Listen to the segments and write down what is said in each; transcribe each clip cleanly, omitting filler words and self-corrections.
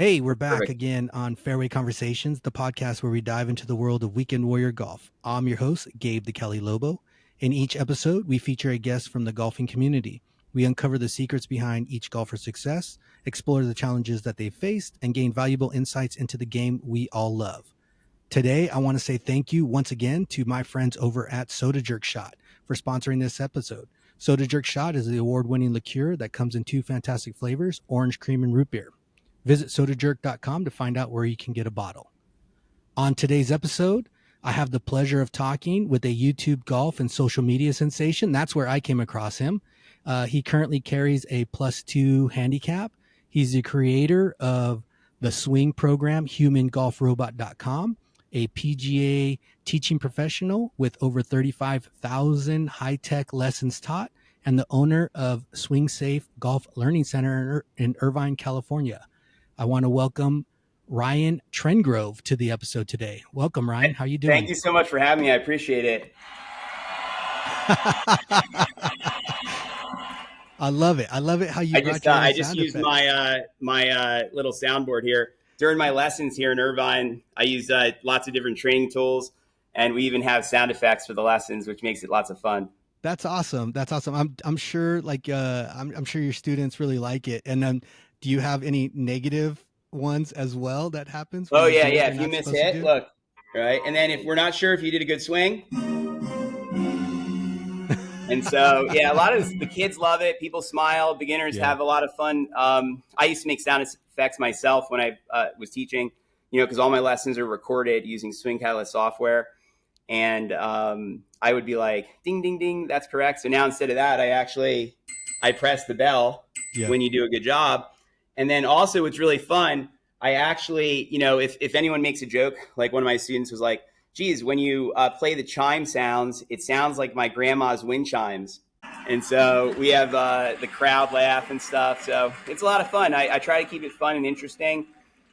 Hey, we're back Perfect. again on Fairway Conversations, the podcast where we dive into the world of weekend warrior golf. I'm your host, Gabe the Kelly Lobo. In each episode, we feature a guest from the golfing community. We uncover the secrets behind each golfer's success, explore the challenges that they've faced, and gain valuable insights into the game we all love. Today, I want to say thank you once again to my friends over at Soda Jerk Shot for sponsoring this episode. Soda Jerk Shot is the award-winning liqueur that comes in two fantastic flavors, orange cream and root beer. Visit sodajerk.com to find out where you can get a bottle. On today's episode, I have the pleasure of talking with a YouTube golf and social media sensation. That's where I came across him. He currently carries a +2 handicap. He's the creator of the swing program, humangolfrobot.com, a PGA teaching professional with over 35,000 high-tech lessons taught, and the owner of Swing Safe Golf Learning Center in Irvine, California. I want to welcome Ryan Trengrove to the episode today. Welcome, Ryan. How you Thank doing? you so much for having me. I appreciate it. I love it. I love it how you I just brought your uh, own I just sound used effects. my little soundboard here during my lessons here in Irvine. I use lots of different training tools, and we even have sound effects for the lessons, which makes it lots of fun. That's awesome. That's awesome. I'm sure I'm sure your students really like it. And then do you have any negative ones as well that happens when Oh you yeah, do what yeah. you're If you not miss supposed to hit, do? look, right, and then if we're not sure if you did a good swing, and so yeah, a lot of the kids love it. People smile. Beginners Yeah. have a lot of fun. I used to make sound effects myself when I was teaching, because all my lessons are recorded using Swing Catalyst software. And I would be like, ding, ding, ding, that's correct. So now instead of that, I press the bell Yeah. when you do a good job. And then also what's really fun, I actually, if anyone makes a joke, like one of my students was like, geez, when you play the chime sounds, it sounds like my grandma's wind chimes. And so we have the crowd laugh and stuff. So it's a lot of fun. I try to keep it fun and interesting.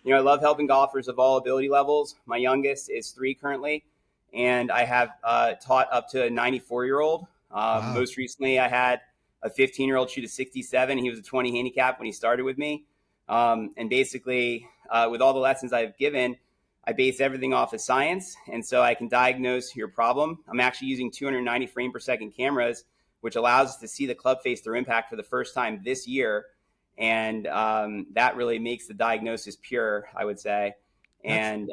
I love helping golfers of all ability levels. My youngest is 3 currently, and I have taught up to a 94-year-old. Wow. Most recently, I had a 15-year-old shoot a 67. He was a 20 handicap when he started with me. And basically, with all the lessons I've given, I base everything off of science, and so I can diagnose your problem. I'm actually using 290 frame per second cameras, which allows us to see the club face through impact for the first time this year. And that really makes the diagnosis pure, I would say. That's And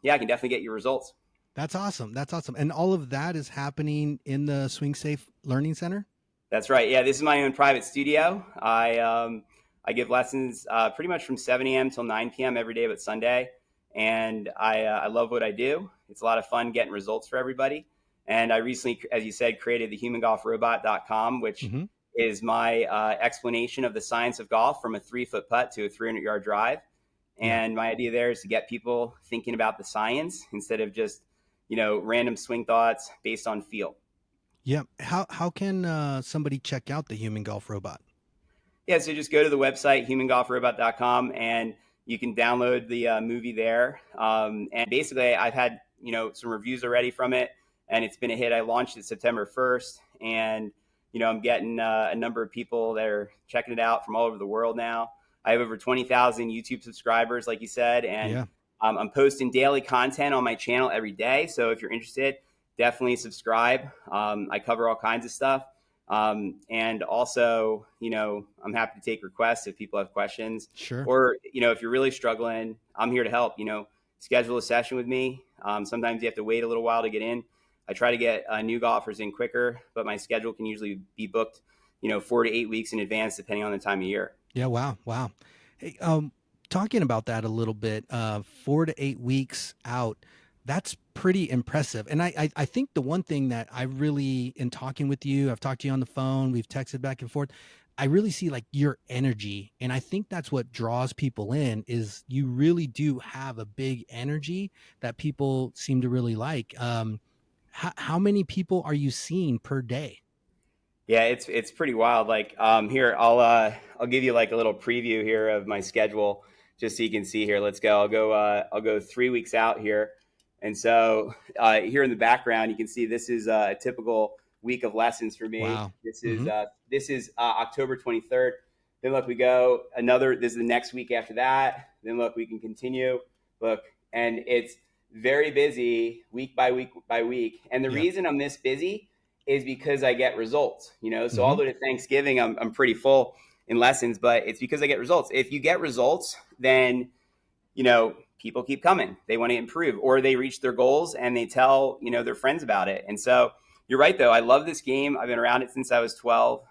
yeah, I can definitely get you results. that's awesome. That's awesome. And all of that is happening in the Swing Safe Learning Center? That's right. Yeah, this is my own private studio. I give lessons pretty much from 7 a.m. till 9 p.m. every day but Sunday, and I love what I do. It's a lot of fun getting results for everybody. And I recently, as you said, created the humangolfrobot.com, which Mm-hmm. is my explanation of the science of golf from a 3-foot putt to a 300-yard drive. Yeah. And my idea there is to get people thinking about the science instead of just random swing thoughts based on feel. Yeah. How can somebody check out the human golf robot? Yeah, so just go to the website, humangolfrobot.com, and you can download the movie there. And basically, I've had some reviews already from it, and it's been a hit. I launched it September 1st, and I'm getting a number of people that are checking it out from all over the world now. I have over 20,000 YouTube subscribers, like you said, and Yeah. I'm posting daily content on my channel every day. So if you're interested, definitely subscribe. I cover all kinds of stuff. And also, I'm happy to take requests if people have questions, Sure. or, if you're really struggling, I'm here to help. Schedule a session with me. Sometimes you have to wait a little while to get in. I try to get new golfers in quicker, but my schedule can usually be booked, 4 to 8 weeks in advance, depending on the time of year. Yeah. Wow. Wow. Hey, talking about that a little bit, 4 to 8 weeks out, that's pretty impressive. And I think the one thing that I really, in talking with you, I've talked to you on the phone, we've texted back and forth. I really see like your energy. And I think that's what draws people in is you really do have a big energy that people seem to really like. How many people are you seeing per day? Yeah, it's pretty wild. Like here, I'll give you like a little preview here of my schedule, just so you can see here. Let's go. I'll go 3 weeks out here, and so here in the background, you can see this is a typical week of lessons for me. Wow. This is October 23rd. Then look, we go another. This is the next week after that. then look, we can continue. Look, and it's very busy week by week by week. And the Yeah. reason I'm this busy is because I get results, you know. So Mm-hmm. all the way to Thanksgiving, I'm pretty full in lessons, but it's because I get results. If you get results, then, you know, people keep coming. They want to improve, or they reach their goals and they tell, you know, their friends about it. And so you're right, though. I love this game. I've been around it since I was 12.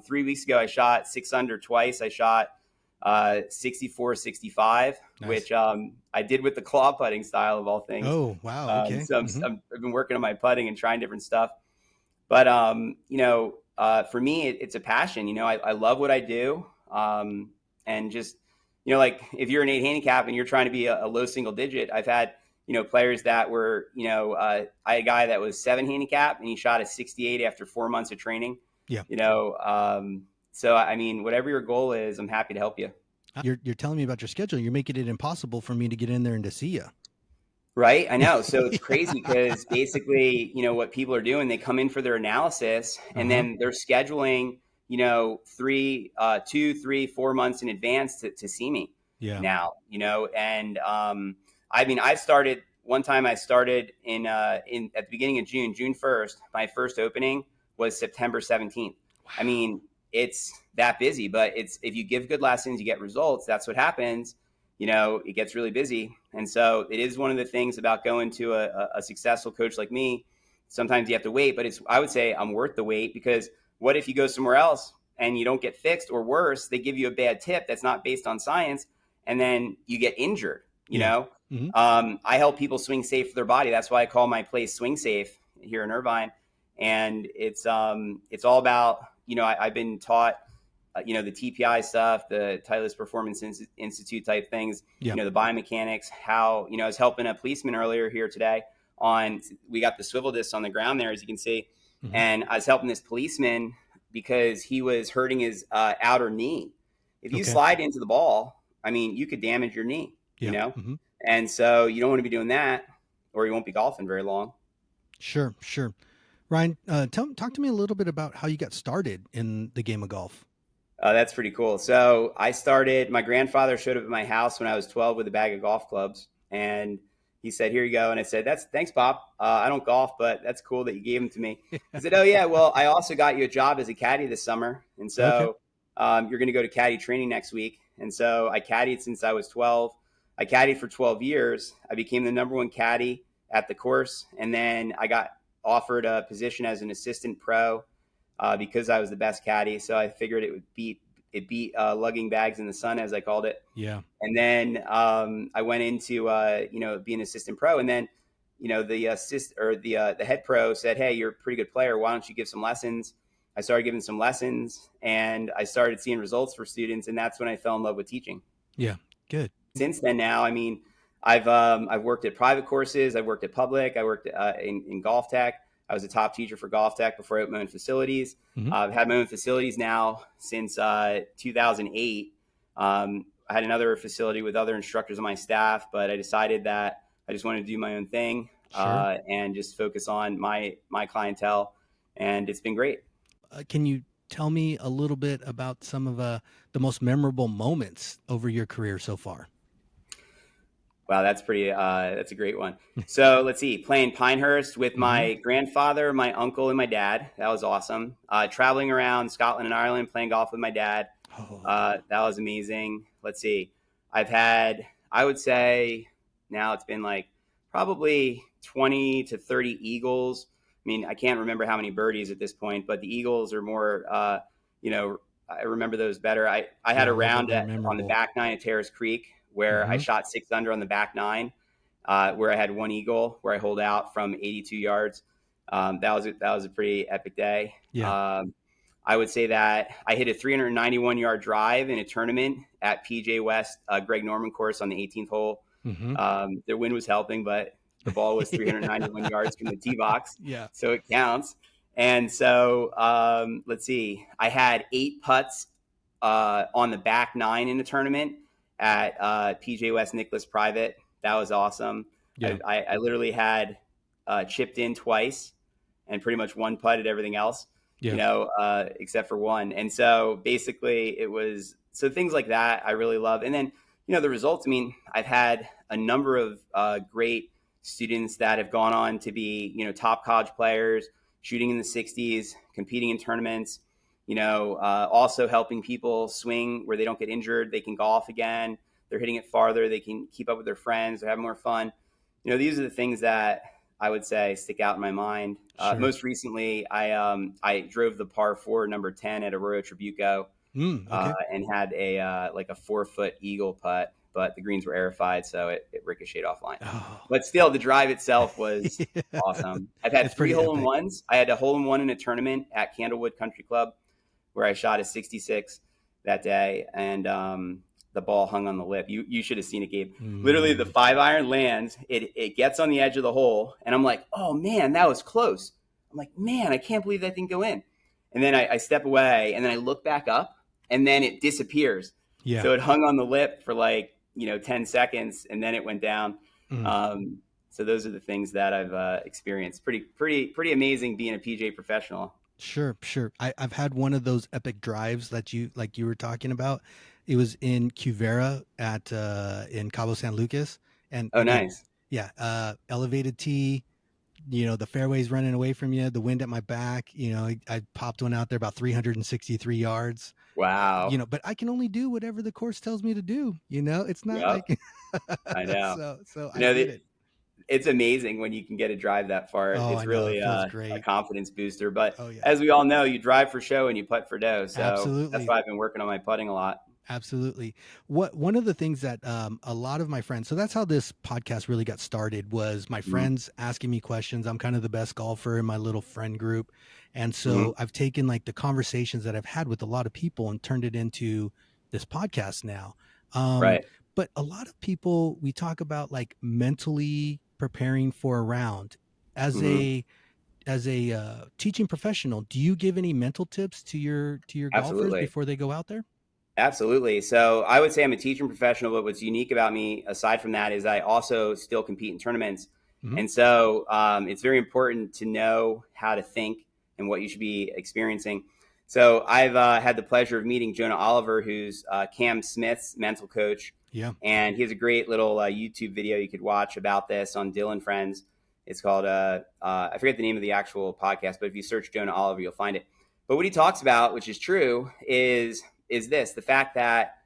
3 weeks ago, I shot 6 under twice. I shot 64, 65, Nice. which I did with the claw putting style of all things. Oh, wow. Okay. So I've been working on my putting and trying different stuff. But, you know, for me, it's a passion. You know, I love what I do. And just, you know, like if you're an 8 handicap and you're trying to be a low single digit, I've had, you know, players that were, you know, I had a guy that was 7 handicap and he shot a 68 after 4 months of training. Yeah. You know, so, I mean, whatever your goal is, I'm happy to help you. You're telling me about your schedule. You're making it impossible for me to get in there and to see you. Right. I know. So it's crazy because basically, you know, what people are doing, they come in for their analysis and then they're scheduling, you know, 2, 3, 4 months in advance to see me now, you know. And I mean, I started one time. I started in at the beginning of June 1st. My first opening was September 17th. Wow. I mean, it's that busy, but it's, if you give good lessons, you get results. That's what happens. You know, it gets really busy. And so it is one of the things about going to a successful coach like me. Sometimes you have to wait, but I would say I'm worth the wait, because what if you go somewhere else and you don't get fixed, or worse, they give you a bad tip that's not based on science, and then you get injured, you know? I help people swing safe for their body. That's why I call my place Swing Safe here in Irvine. And it's all about, you know, I've been taught, you know, the TPI stuff, the Titleist Performance Institute type things, you know, the biomechanics, how, you know, I was helping a policeman earlier here today we got the swivel discs on the ground there, as you can see. And I was helping this policeman because he was hurting his outer knee. If you slide into the ball, I mean, you could damage your knee, you know? And so you don't want to be doing that, or you won't be golfing very long. Sure. Ryan, talk to me a little bit about how you got started in the game of golf. That's pretty cool. So my grandfather showed up at my house when I was 12 with a bag of golf clubs, and he said, "Here you go." And I said, "Thanks, Pop. I don't golf, but that's cool that you gave them to me." He said, "Oh yeah, well, I also got you a job as a caddy this summer. And so you're going to go to caddy training next week." And so I caddied since I was 12. I caddied for 12 years. I became the #1 caddy at the course. And then I got offered a position as an assistant pro because I was the best caddy. So I figured it beat lugging bags in the sun, as I called it. Yeah. And then I went into you know, being an assistant pro, and then, you know, the head pro said, "Hey, you're a pretty good player. Why don't you give some lessons?" I started giving some lessons, and I started seeing results for students, and that's when I fell in love with teaching. Yeah, good. Since then, now, I mean, I've worked at private courses, I've worked at public, I worked in Golf Tech. I was a top teacher for Golf Tech before I opened my own facilities. I've had my own facilities now since 2008. I had another facility with other instructors on my staff, but I decided that I just wanted to do my own thing and just focus on my clientele, and it's been great. Can you tell me a little bit about some of the most memorable moments over your career so far? Wow, that's a great one. So let's see, playing Pinehurst with my grandfather, my uncle, and my dad. That was awesome. Traveling around Scotland and Ireland, playing golf with my dad. That was amazing. Let's see. I would say now it's been like probably 20 to 30 eagles. I mean, I can't remember how many birdies at this point, but the eagles are more, you know, I remember those better. I had a round on the back nine at Terrace Creek where I shot 6 under on the back nine, where I had 1 eagle, where I holed out from 82 yards. That was a pretty epic day. Yeah. I would say that I hit a 391-yard drive in a tournament at PGA West, Greg Norman course on the 18th hole. The wind was helping, but the ball was 391 yards from the tee box. Yeah. So it counts. And so let's see. I had 8 putts on the back nine in the tournament at PGA West Nicholas Private. That was awesome. Yeah. I literally had chipped in twice and pretty much one putted everything else, you know, except for one. And so basically it was, so things like that I really love. And then, you the results, I mean, I've had a number of great students that have gone on to be, top college players, shooting in the 60s, competing in tournaments, also helping people swing where they don't get injured. They can golf again. They're hitting it farther. They can keep up with their friends. They're having more fun. These are the things that I would say stick out in my mind. Sure. Most recently, I drove the par 4 number 10 at Arroyo Trabuco. Okay. And had a 4-foot eagle putt, but the greens were airified, so it ricocheted offline. Oh. But still, the drive itself was Yeah. awesome. I've had It's 3 pretty hole-in-ones. I had a hole-in-one in a tournament at Candlewood Country Club where I shot a 66 that day, and the ball hung on the lip. You should have seen it, Gabe. Literally, the 5-iron lands. It gets on the edge of the hole, and I'm like, oh, man, that was close. I'm like, man, I can't believe that didn't go in. And then I step away, and then I look back up, and then it disappears. Yeah. So it hung on the lip for 10 seconds, and then it went down. So those are the things that I've experienced. Pretty amazing being a PGA professional. Sure. I've had one of those epic drives that you were talking about. It was in Cuvera in Cabo San Lucas. And nice. Yeah. Elevated tee, the fairway's running away from you, the wind at my back, I popped one out there about 363 yards. Wow. But I can only do whatever the course tells me to do. It's not like I know. So I did it. It's amazing when you can get a drive that far. Oh, it's really great. A confidence booster. But Oh, yeah. as we all know, you drive for show and you putt for dough. So Absolutely. That's why I've been working on my putting a lot. Absolutely. One of the things that a lot of my friends, so that's how this podcast really got started, was my friends asking me questions. I'm kind of the best golfer in my little friend group. And so I've taken the conversations that I've had with a lot of people and turned it into this podcast now. Right. But a lot of people, we talk about mentally preparing for a round. As a teaching professional, do you give any mental tips to your golfers before they go out there? Absolutely. So I would say I'm a teaching professional, but what's unique about me, aside from that, is I also still compete in tournaments. And so it's very important to know how to think and what you should be experiencing. So I've had the pleasure of meeting Jonah Oliver, who's Cam Smith's mental coach. Yeah. And he has a great little YouTube video you could watch about this on Dylan Friends. It's called, I forget the name of the actual podcast, but if you search Jonah Oliver, you'll find it. But what he talks about, which is true, is the fact that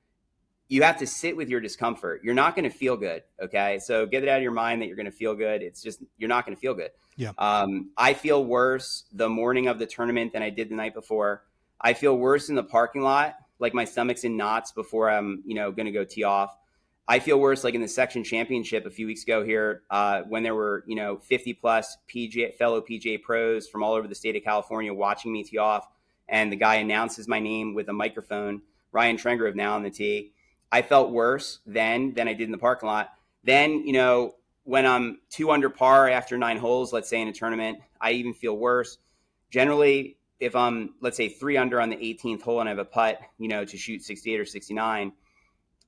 you have to sit with your discomfort. You're not going to feel good. Okay. So get it out of your mind that you're going to feel good. It's just, you're not going to feel good. Yeah. I feel worse the morning of the tournament than I did the night before. I feel worse in the parking lot. Like my stomach's in knots before I'm, going to go tee off. I feel worse like in the section championship a few weeks ago here when there were, 50 plus fellow PGA pros from all over the state of California watching me tee off. And the guy announces my name with a microphone, Ryan Trengrove now on the tee. I felt worse then than I did in the parking lot. Then, when I'm 2 under par after 9 holes, let's say in a tournament, I even feel worse. Generally, if I'm, let's say 3 under on the 18th hole and I have a putt, to shoot 68 or 69,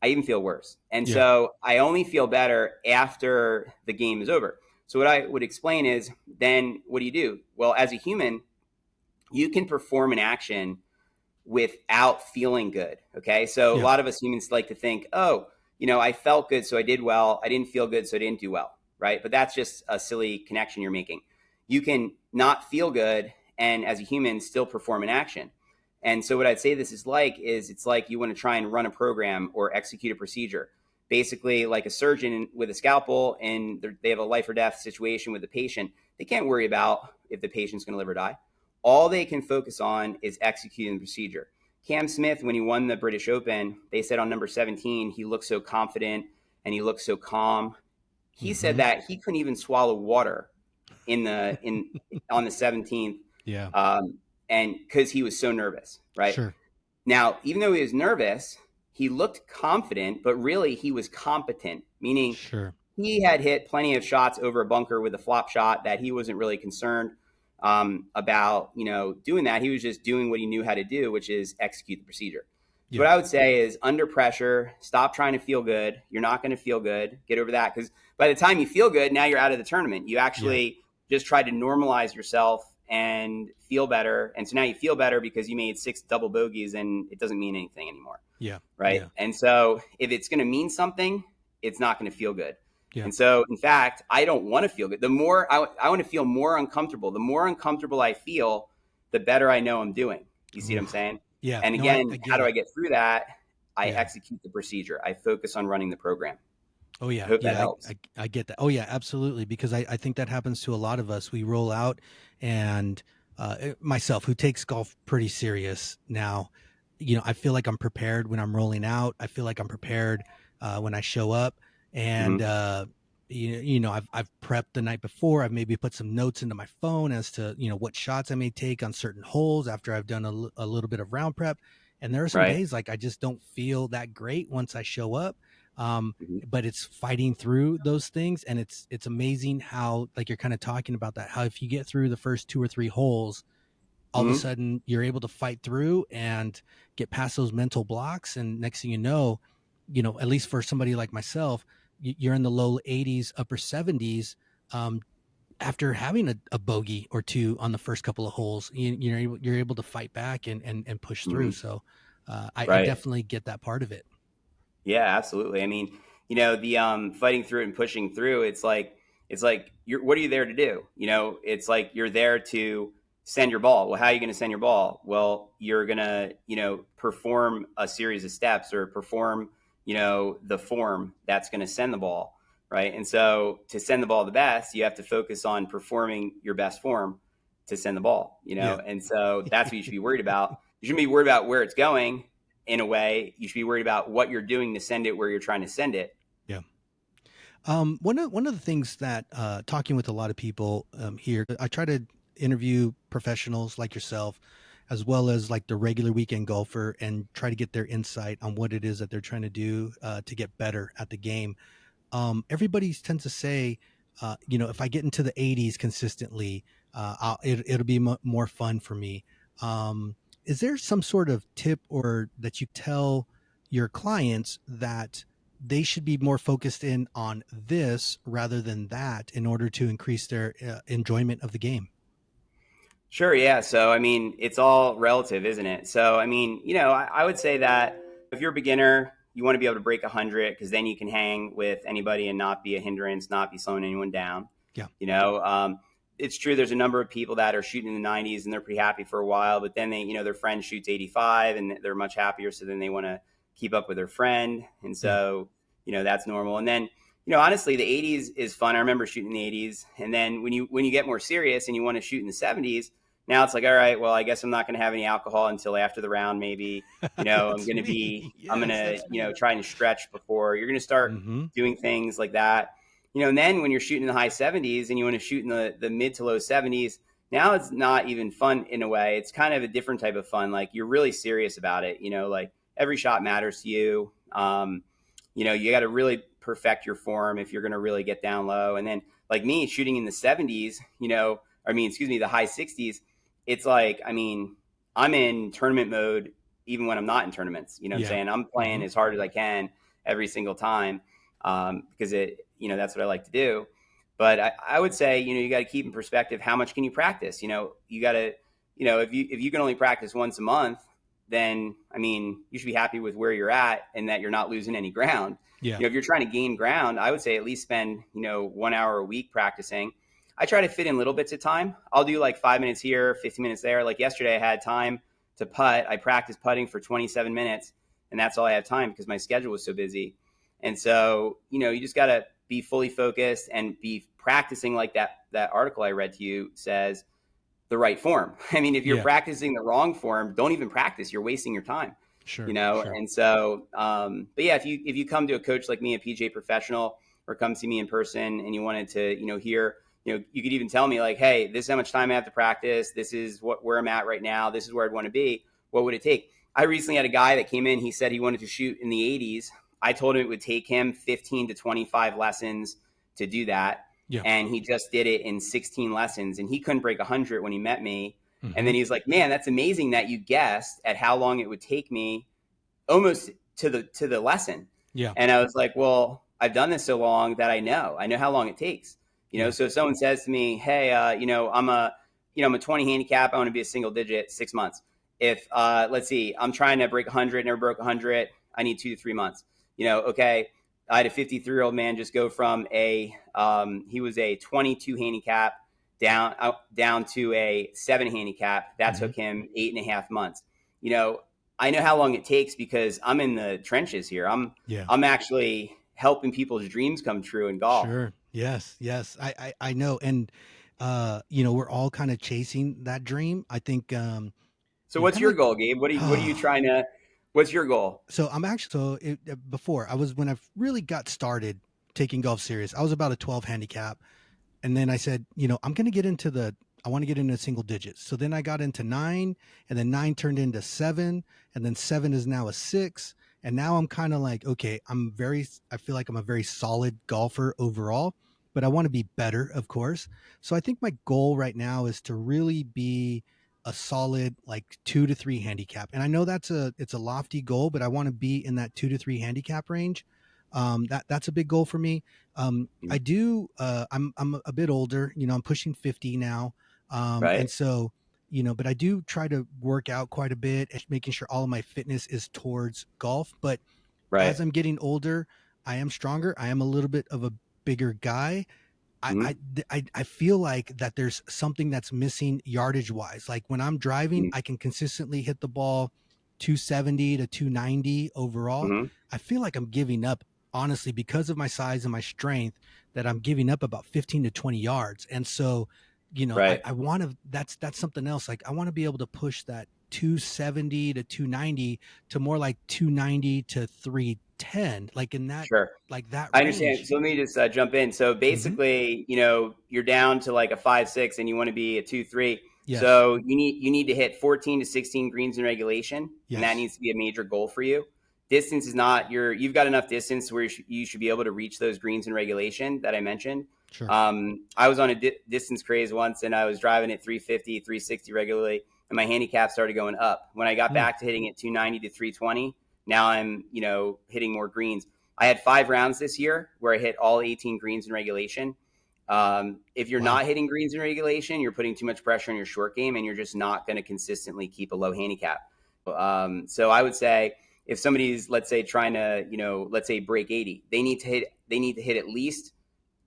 I even feel worse. And so I only feel better after the game is over. So what I would explain is then what do? Well, as a human, you can perform an action without feeling good. Okay. So a lot of us humans like to think, I felt good, so I did well. I didn't feel good, so I didn't do well. Right. But that's just a silly connection you're making. You can not feel good and as a human still perform an action. And so what I'd say this is it's like you want to try and run a program or execute a procedure. Basically, like a surgeon with a scalpel and they have a life or death situation with the patient. They can't worry about if the patient's going to live or die. All they can focus on is executing the procedure. Cam Smith, when he won the British Open, they said on number 17, he looked so confident and he looked so calm. He said that he couldn't even swallow water on the 17th. Yeah. And because he was so nervous, right? Sure. Now, even though he was nervous, he looked confident, but really he was competent, meaning he had hit plenty of shots over a bunker with a flop shot that he wasn't really concerned about, doing that. He was just doing what he knew how to do, which is execute the procedure. So what I would say is under pressure, stop trying to feel good. You're not going to feel good. Get over that. Because by the time you feel good, now you're out of the tournament. You actually just try to normalize yourself and feel better. And so now you feel better because you made 6 double bogeys and it doesn't mean anything anymore. Yeah. Right. Yeah. And so if it's going to mean something, it's not going to feel good. Yeah. And so, in fact, I don't want to feel good. The more I want to feel more uncomfortable. The more uncomfortable I feel, the better I know I'm doing. You see what I'm saying? Yeah. And No, again, I get how do it. I get through that? I Yeah. execute the procedure. I focus on running the program. Oh yeah. I hope that Yeah. helps. I get that. Oh yeah, absolutely. Because I think that happens to a lot of us. We roll out and myself who takes golf pretty serious now, I feel like I'm prepared when I'm rolling out. I feel like I'm prepared when I show up and, Mhm. I've prepped the night before. I've maybe put some notes into my phone as to, what shots I may take on certain holes after I've done a little bit of round prep. And there are some Right. days like I just don't feel that great once I show up. Um, Mhm. but it's fighting through those things, and it's amazing how, like, you're kind of talking about that, how if you get through the first 2 or 3 holes, all of a Mhm. sudden you're able to fight through and get past those mental blocks, and next thing at least for somebody like myself, you're in the low 80s, upper 70s, after having a bogey or two on the first couple of holes. You're able to fight back and push through. Mhm. So I Right. definitely get that part of it. Yeah, absolutely. I mean, the fighting through it and pushing through, it's like you're what are you there to do? It's like you're there to send your ball. Well, how are you going to send your ball? Well, you're going to, perform a series of steps or perform, the form that's going to send the ball, right? And so to send the ball the best, you have to focus on performing your best form to send the ball, Yeah. And so that's what you should be worried about. You shouldn't be worried about where it's going in a way. You should be worried about what you're doing to send it where you're trying to send it. Yeah. One of the things that talking with a lot of people here, I try to interview professionals like yourself, as well as like the regular weekend golfer, and try to get their insight on what it is that they're trying to do to get better at the game. Everybody tends to say, if I get into the 80s consistently, it'll be more fun for me. Is there some sort of tip or that you tell your clients that they should be more focused in on this rather than that in order to increase their enjoyment of the game? Sure. Yeah. So, I mean, it's all relative, isn't it? So, I mean, I would say that if you're a beginner, you want to be able to break 100 because then you can hang with anybody and not be a hindrance, not be slowing anyone down. Yeah. It's true. There's a number of people that are shooting in the 90s and they're pretty happy for a while, but then their friend shoots 85 and they're much happier. So then they want to keep up with their friend. And Yeah. so, that's normal. And then, honestly, the 80s is fun. I remember shooting in the 80s. And then when you get more serious and you want to shoot in the 70s, now it's like, all right, well, I guess I'm not going to have any alcohol until after the round, maybe. I'm That's going to me. I'm going Yes, to, that's me. try and stretch before you're going to start Mm-hmm. doing things like that. And then when you're shooting in the high 70s and you want to shoot in the mid to low 70s, now it's not even fun in a way. It's kind of a different type of fun. Like you're really serious about it. Like every shot matters to you. You got to really perfect your form if you're going to really get down low. And then like me shooting in the 70s, the high 60s, it's like, I'm in tournament mode even when I'm not in tournaments. You know what I'm Yeah. saying? I'm playing Mm-hmm. as hard as I can every single time because that's what I like to do. But I would say, you got to keep in perspective how much can you practice. You got to, if you can only practice once a month, then you should be happy with where you're at and that you're not losing any ground. Yeah. If you're trying to gain ground, I would say at least spend 1 hour a week practicing. I try to fit in little bits of time. I'll do like 5 minutes here, 15 minutes there. Like yesterday, I had time to putt. I practiced putting for 27 minutes, and that's all I had time because my schedule was so busy. And so, you just got to be fully focused and be practicing like that article I read to you says, the right form. If you're Yeah. practicing the wrong form, don't even practice. You're wasting your time. Sure. Sure. And so, but yeah, if you come to a coach like me, a PGA professional, or come see me in person, and you wanted to, hear, you could even tell me like, hey, this is how much time I have to practice. This is where I'm at right now. This is where I'd want to be. What would it take? I recently had a guy that came in. He said he wanted to shoot in the 80s. I told him it would take him 15 to 25 lessons to do that. Yeah. And he just did it in 16 lessons, and he couldn't break 100 when he met me. Mm-hmm. And then he's like, man, that's amazing that you guessed at how long it would take me almost to the lesson. Yeah. And I was like, well, I've done this so long that I know how long it takes. So if someone says to me, hey, I'm a I'm a 20 handicap, I want to be a single digit 6 months. If let's see, I'm trying to break 100, never broke 100, I need 2 to 3 months. Okay, I had a 53-year-old man just go from he was a 22 handicap down to a 7 handicap. That took him 8.5 months. I know how long it takes because I'm in the trenches here. I'm actually helping people's dreams come true in golf. Sure. Yes. Yes. I know. And, we're all kind of chasing that dream. I think, So what's kind of your like, goal, Gabe? What are you trying to? What's your goal? so I'm actually, before when I really got started taking golf serious, I was about a 12 handicap. And then I said, I'm going to get into I want to get into single digits. So then I got into 9, and then 9 turned into 7, and then 7 is now a 6. And now I'm kind of like, okay, I feel like I'm a very solid golfer overall, but I want to be better, of course. So I think my goal right now is to really be a solid like 2 to 3 handicap. And I know it's a lofty goal, but I want to be in that 2 to 3 handicap range. That's a big goal for me. I do. I'm a bit older. I'm pushing 50 now, Right. and so but I do try to work out quite a bit, and making sure all of my fitness is towards golf. But Right. as I'm getting older, I am stronger. I am a little bit of a bigger guy. Mm-hmm. I feel like that there's something that's missing yardage wise. Like when I'm driving, I can consistently hit the ball 270 to 290 overall. Mm-hmm. I feel like I'm giving up, honestly, because of my size and my strength, that I'm giving up about 15 to 20 yards. And so, Right. I want to, that's something else. Like I want to be able to push that 270 to 290 to more like 290 to 310, like in Sure. that I understand. range. So let me just jump in. So Mm-hmm. basically, you're down to like a 5-6, and you want to be a 2-3. Yes. So you need to hit 14 to 16 greens in regulation, and that Yes. needs to be a major goal for you. Distance is not you've got enough distance where you should be able to reach those greens in regulation that I mentioned. Sure. I was on a distance craze once, and I was driving at 350, 360 regularly, and my handicap started going up. When I got Mm. back to hitting at 290 to 320, now I'm hitting more greens. I had 5 rounds this year where I hit all 18 greens in regulation. If you're Wow. not hitting greens in regulation, you're putting too much pressure on your short game, and you're just not going to consistently keep a low handicap. So I would say if somebody's, let's say, trying to, let's say break 80, they need to hit at least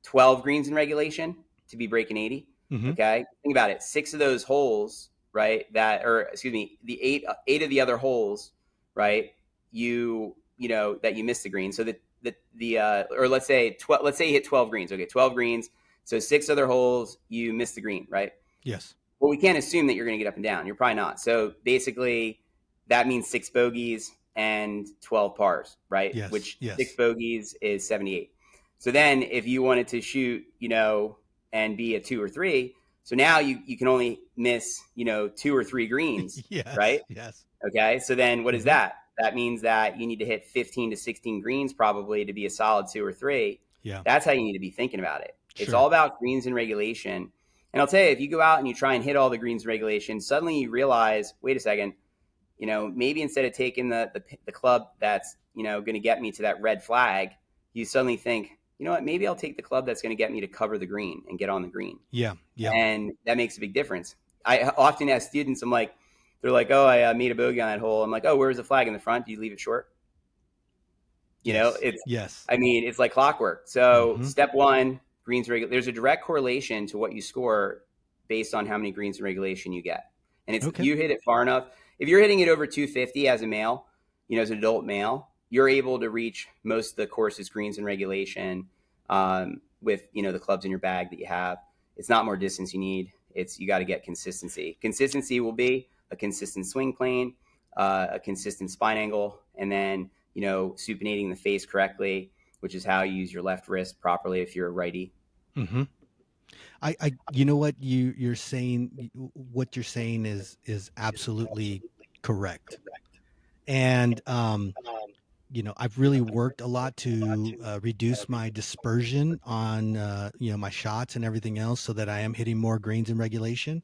12 greens in regulation to be breaking 80. Mm-hmm. Okay, think about it. 6 of those holes, right? Or excuse me, the eight of the other holes, right? That you missed the green. So or let's say you hit 12 greens. Okay, 12 greens. So 6 other holes, you missed the green, right? Yes. Well, we can't assume that you're going to get up and down. You're probably not. So basically, that means 6 bogeys and 12 pars, right? Yes. Which 6 Yes. bogeys is 78. So then, if you wanted to shoot, and be a 2 or 3, so now you can only miss, 2 or 3 greens, Yes. right? Yes. Okay. So then, what is Mm-hmm. that? That means that you need to hit 15 to 16 greens probably to be a solid 2 or 3. Yeah. That's how you need to be thinking about it. It's Sure. all about greens and regulation. And I'll tell you, if you go out and you try and hit all the greens and regulation, suddenly you realize, wait a second, maybe instead of taking the club that's, going to get me to that red flag, you suddenly think, you know what, maybe I'll take the club that's going to get me to cover the green and get on the green. Yeah. Yeah. And that makes a big difference. I often ask students, they're like, oh, I made a bogey on that hole. I'm like, oh, where's the flag in the front? Do you leave it short? Yes. It's, Yes. it's like clockwork. So Mm-hmm. step one, greens regulation. There's a direct correlation to what you score based on how many greens in regulation you get. And it's Okay. you hit it far enough. If you're hitting it over 250 as a male, as an adult male, you're able to reach most of the course's greens in regulation with the clubs in your bag that you have. It's not more distance you need. You got to get consistency. Consistency will be a consistent swing plane, a consistent spine angle, and then supinating the face correctly, which is how you use your left wrist properly if you're a righty. Mm-hmm. You know what you're saying. What you're saying is absolutely correct. And I've really worked a lot to reduce my dispersion on my shots and everything else, so that I am hitting more greens in regulation.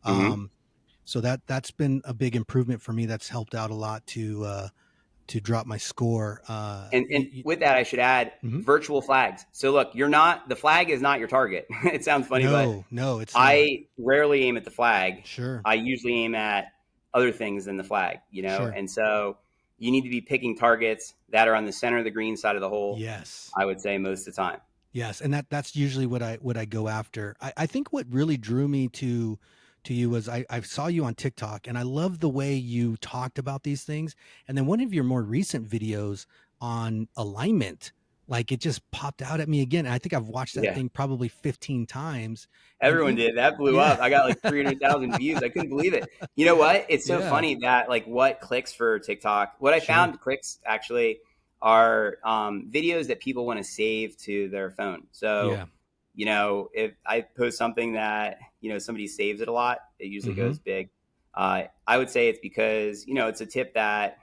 Mm-hmm. So that's been a big improvement for me. That's helped out a lot to to drop my score. And with that, I should add Mhm. virtual flags. So look, the flag is not your target. It sounds funny, but No, it's not. I rarely aim at the flag. Sure, I usually aim at other things than the flag, sure. and so you need to be picking targets that are on the center of the green side of the hole, Yes. I would say most of the time. Yes, and that's usually what I go after. I think what really drew me to you was I saw you on TikTok and I love the way you talked about these things. And then one of your more recent videos on alignment, like it just popped out at me again. I think I've watched that Yeah. thing probably 15 times. And Everyone did. That blew yeah, up. I got like 300,000 views. I couldn't believe it. You know what? It's so yeah, funny that like what clicks for TikTok, what I sure. found clicks actually are videos that people want to save to their phone. So, Yeah. if I post something that, somebody saves it a lot, it usually Mm-hmm. goes big. I would say it's because, it's a tip that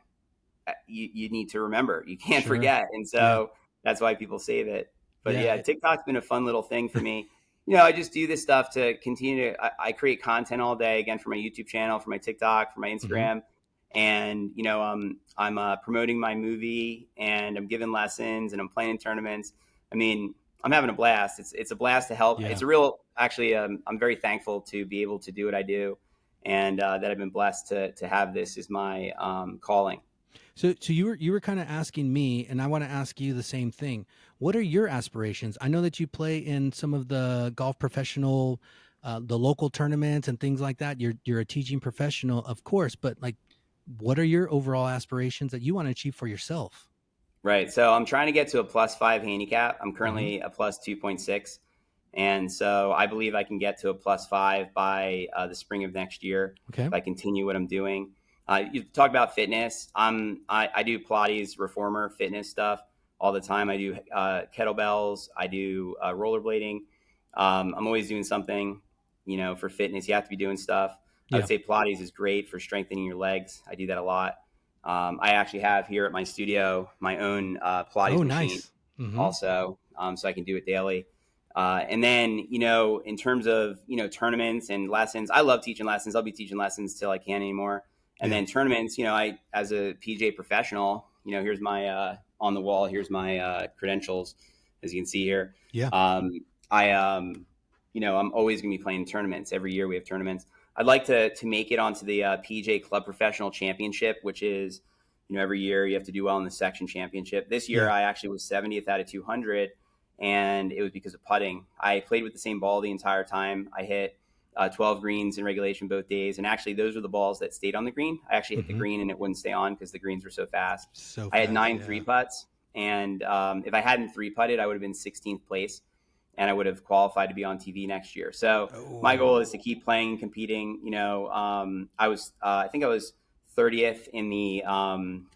you need to remember. You can't Sure. forget. And Yeah. so that's why people save it. But Yeah. yeah, TikTok's been a fun little thing for me. I just do this stuff to continue I create content all day, again, for my YouTube channel, for my TikTok, for my Mm-hmm. Instagram. And, I'm promoting my movie and I'm giving lessons and I'm playing in tournaments. I mean, I'm having a blast. It's a blast to help. Yeah. It's a real, actually, I'm very thankful to be able to do what I do and that I've been blessed to have this as my calling. So you were kind of asking me, and I want to ask you the same thing. What are your aspirations? I know that you play in some of the golf professional, the local tournaments and things like that. You're a teaching professional, of course, but like, what are your overall aspirations that you want to achieve for yourself? Right. So I'm trying to get to a +5 handicap. I'm Hmm. currently a +2.6. And so I believe I can get to a +5 by the spring of next year Okay. if I continue what I'm doing. You talk about fitness. I do Pilates, reformer, fitness stuff all the time. I do kettlebells. I do rollerblading. I'm always doing something, for fitness. You have to be doing stuff. I would Yeah. say Pilates is great for strengthening your legs. I do that a lot. I actually have here at my studio my own Pilates Oh, machine nice. Hmm. also, so I can do it daily. And then, in terms of, tournaments and lessons, I love teaching lessons. I'll be teaching lessons till I can't anymore. And Yeah. then tournaments, as a PGA professional, here's my, on the wall, here's my credentials, as you can see here. Yeah. Um, I'm always going to be playing tournaments. Every year we have tournaments. I'd like to make it onto the PGA Club Professional Championship, which is, every year you have to do well in the section championship. This year Yeah. I actually was 70th out of 200, and it was because of putting. I played with the same ball the entire time. I hit 12 greens in regulation both days, and actually those were the balls that stayed on the green. I actually hit the Hmm. green and it wouldn't stay on because the greens were so fast. So I had fast. nine three Yeah. putts, and if I hadn't three putted, I would have been 16th place and I would have qualified to be on TV next year. So my goal is Oh. to keep playing, competing. I think I was 30th in the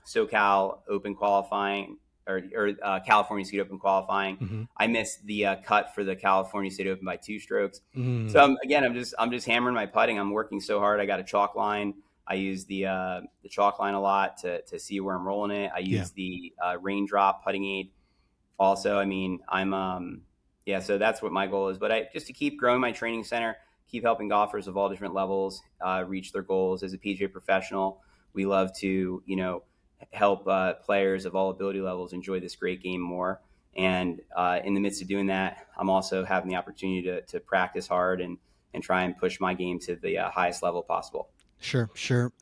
SoCal Open qualifying or California State Open qualifying. Hmm. I missed the cut for the California State Open by 2 strokes. So Mm. I'm just hammering my putting. I'm working so hard. I got a chalk line. I use the chalk line a lot to see where I'm rolling it. I Yeah. use the raindrop putting aid also. I mean, yeah, so that's what my goal is. But just to keep growing my training center, keep helping golfers of all different levels reach their goals. As a PGA professional, we love to, help players of all ability levels enjoy this great game more. And in the midst of doing that, I'm also having the opportunity to practice hard and try and push my game to the highest level possible. Sure, sure.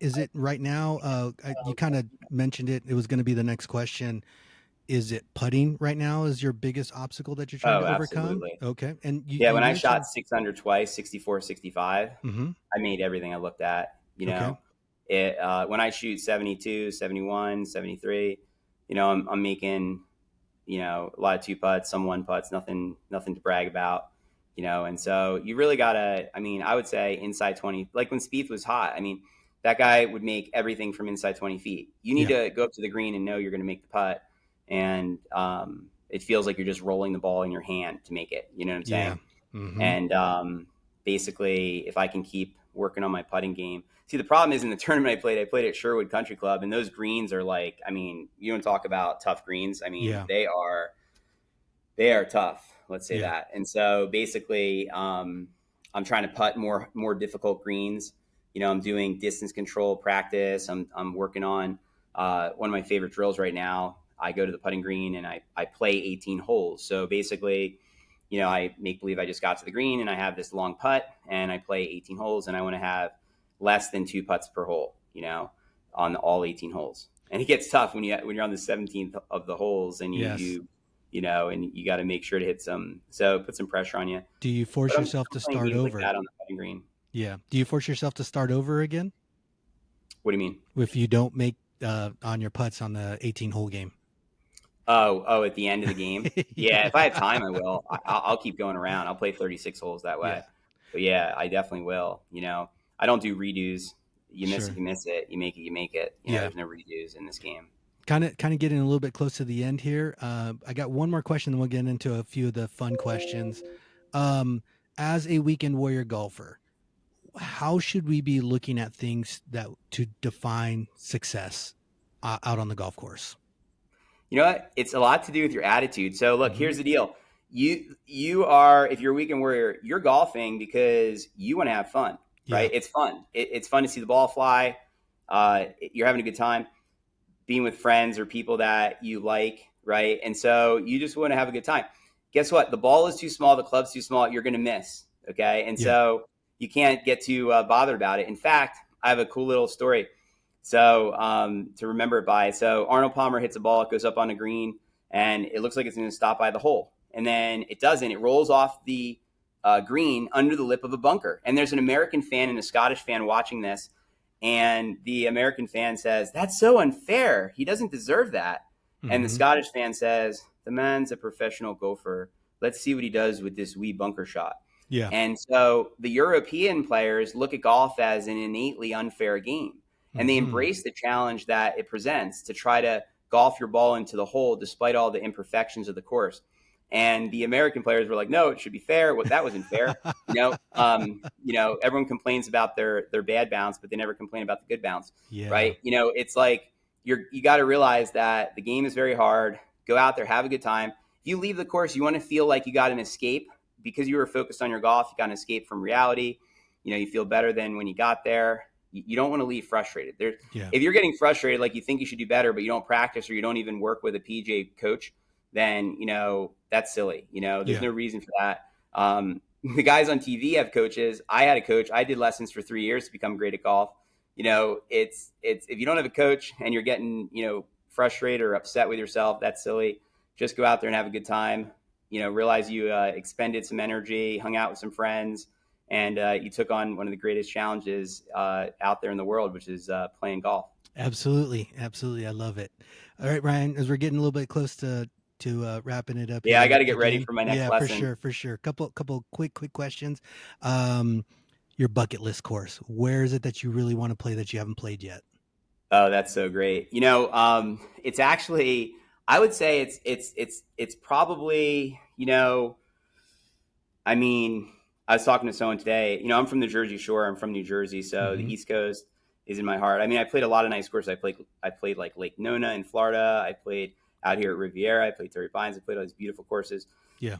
Is it right now? You kind of mentioned it. It was going to be the next question. Is it putting right now is your biggest obstacle that you're trying Oh, to overcome? absolutely. Okay. And Yeah, you when I shot mentioned, 600 twice, 64, 65, hmm, I made everything I looked at. okay. When I shoot 72, 71, 73, I'm making, a lot of two putts, some one putts, nothing to brag about, and so you really gotta, I mean, I would say inside 20, like when Spieth was hot, I mean, that guy would make everything from inside 20 feet. You need Yeah. to go up to the green and know you're going to make the putt. And it feels like you're just rolling the ball in your hand to make it. You know what I'm Yeah. saying? Hmm. And basically, if I can keep working on my putting game. See, the problem is in the tournament I played at Sherwood Country Club, and those greens are like, I mean, you don't talk about tough greens. I mean, Yeah. they are tough. Let's say Yeah. that. And so basically, I'm trying to putt more difficult greens. I'm doing distance control practice. I'm working on one of my favorite drills right now. I go to the putting green and I play 18 holes. So basically, I make believe I just got to the green and I have this long putt and I play 18 holes and I want to have less than 2 putts per hole, on all 18 holes. And it gets tough when you're on the 17th of the holes and Yes. and you got to make sure to hit put some pressure on you. Do you force But yourself I'm to playing start games like over? that on the putting green. Yeah. Do you force yourself to start over again? What do you mean? If you don't make on your putts on the 18-hole game? Oh, at the end of the game? Yeah, if I have time, I will. I'll keep going around. I'll play 36 holes that way. Yeah. But yeah, I definitely will. I don't do redos. You miss Sure. it, you miss it. You make it, you make it. Yeah. There's no redos in this game. Kind of getting a little bit close to the end here. I got one more question, then we'll get into a few of the fun questions. As a weekend warrior golfer, how should we be looking at things to define success out on the golf course? You know what? It's a lot to do with your attitude. So look, Mhm. here's the deal. You are, if you're a weekend warrior, you're golfing because you want to have fun, right? Yeah. It's fun. It's fun to see the ball fly. You're having a good time being with friends or people that you like, right? And so you just want to have a good time. Guess what? The ball is too small. The club's too small. You're going to miss, okay? And Yeah. so you can't get too bothered about it. In fact, I have a cool little story. So to remember it by. So Arnold Palmer hits a ball. It goes up on a green, and it looks like it's going to stop by the hole. And then it doesn't. It rolls off the green under the lip of a bunker. And there's an American fan and a Scottish fan watching this. And the American fan says, "That's so unfair. He doesn't deserve that." Mm-hmm. And the Scottish fan says, "The man's a professional golfer. Let's see what he does with this wee bunker shot." Yeah. And so the European players look at golf as an innately unfair game. And they embrace the challenge that it presents to try to golf your ball into the hole despite all the imperfections of the course. And the American players were like, "No, it should be fair." Well, that wasn't fair. Everyone complains about their bad bounce, but they never complain about the good bounce, right? It's like you got to realize that the game is very hard. Go out there, have a good time. If you leave the course, you want to feel like you got an escape because you were focused on your golf. You got an escape from reality. You feel better than when you got there. You don't want to leave frustrated. If you're getting frustrated, like you think you should do better, but you don't practice or you don't even work with a PGA coach, then, that's silly. There's no reason for that. The guys on TV have coaches. I had a coach. I did lessons for 3 years to become great at golf. It's if you don't have a coach and you're getting, frustrated or upset with yourself, that's silly. Just go out there and have a good time. Realize you expended some energy, hung out with some friends, and you took on one of the greatest challenges out there in the world, which is playing golf. Absolutely. I love it. All right, Ryan, as we're getting a little bit close to wrapping it up. Yeah, here I got to get ready again. for my next lesson. For sure. Couple quick questions. Your bucket list course. Where is it that you really want to play that you haven't played yet? Oh, that's so great. It's actually, I would say it's probably, I was talking to someone today. I'm from the Jersey Shore. I'm from New Jersey, so the East Coast is in my heart. I played a lot of nice courses. I played like Lake Nona in Florida. I played out here at Riviera. I played Torrey Pines. I played all these beautiful courses. Yeah.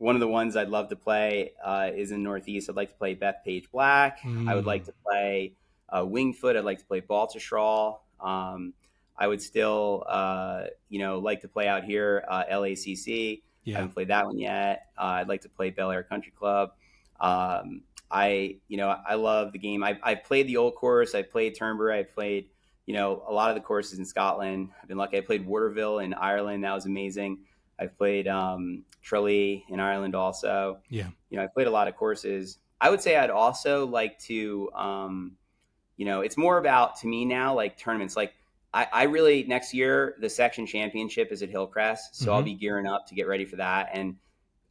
One of the ones I'd love to play is in Northeast. I'd like to play Bethpage Black. I would like to play Winged Foot. I'd like to play Baltusrol. I would still, like to play out here LACC. I haven't played that one yet. I'd like to play Bel Air Country Club. I love the game. I've played the old course. I played Turnberry. I played, a lot of the courses in Scotland. I've been lucky. I played Waterville in Ireland. That was amazing. I've played Tralee in Ireland also. Yeah. I played a lot of courses. I would say I'd also like to, it's more about, to me now, like tournaments. Like I really, next year, the section championship is at Hillcrest. So I'll be gearing up to get ready for that. And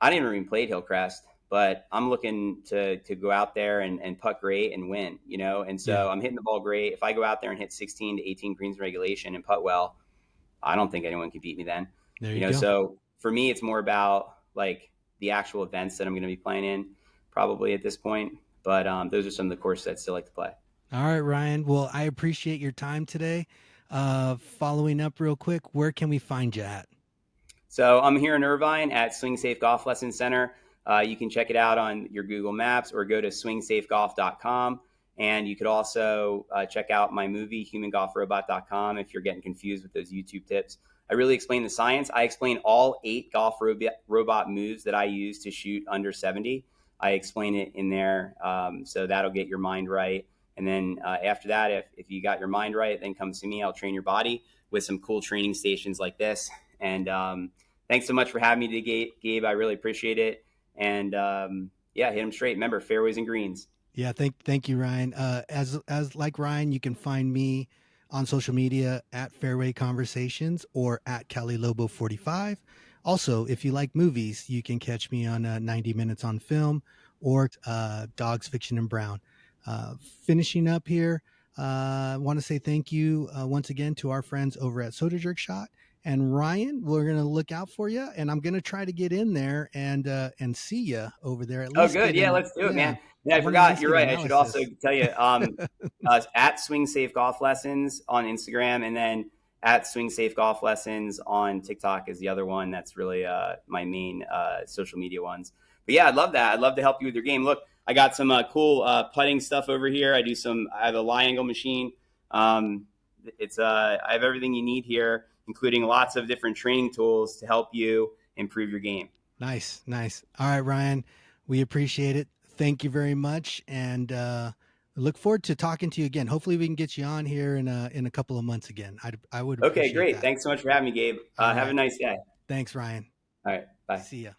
I didn't even play Hillcrest, but I'm looking to go out there and putt great and win, And so I'm hitting the ball great. If I go out there and hit 16 to 18 greens in regulation and putt well, I don't think anyone can beat me then. There you go. So for me, it's more about like the actual events that I'm going to be playing in probably at this point. But those are some of the courses I'd still like to play. All right, Ryan. Well, I appreciate your time today. Following up real quick, where can we find you at? So I'm here in Irvine at Swing Safe Golf Lesson Center. You can check it out on your Google Maps or go to swingsafegolf.com. And you could also check out my movie, humangolfrobot.com, if you're getting confused with those YouTube tips. I really explain the science. I explain all 8 robot moves that I use to shoot under 70. I explain it in there, so that'll get your mind right. And then after that, if you got your mind right, then come see me. I'll train your body with some cool training stations like this. And thanks so much for having me today, Gabe. I really appreciate it. And yeah, hit them straight. Remember, fairways and greens. Yeah, thank you, Ryan. As like Ryan, you can find me on social media at Fairway Conversations or at Cali Lobo 45. Also, if you like movies, you can catch me on 90 Minutes on Film or Dogs, Fiction, and Brown. Finishing up here, I want to say thank you once again to our friends over at Soda Jerk Shot. And Ryan, we're gonna look out for you, and I'm gonna try to get in there and see you over there. At Oh, least good. get Yeah, an let's do it, man. Yeah, I I want to at forgot. least You're get right. I should also analysis. tell you at Swing Safe Golf Lessons on Instagram, and then at Swing Safe Golf Lessons on TikTok is the other one. That's really my main social media ones. But yeah, I'd love that. I'd love to help you with your game. Look, I got some cool putting stuff over here. I have a lie angle machine. I have everything you need here, including lots of different training tools to help you improve your game. Nice, nice. All right, Ryan, we appreciate it. Thank you very much, and look forward to talking to you again. Hopefully, we can get you on here in a couple of months again. I would Okay, appreciate great. that. Thanks so much for having me, Gabe. All Have a right, nice day. thanks, Ryan. All right, bye. See ya.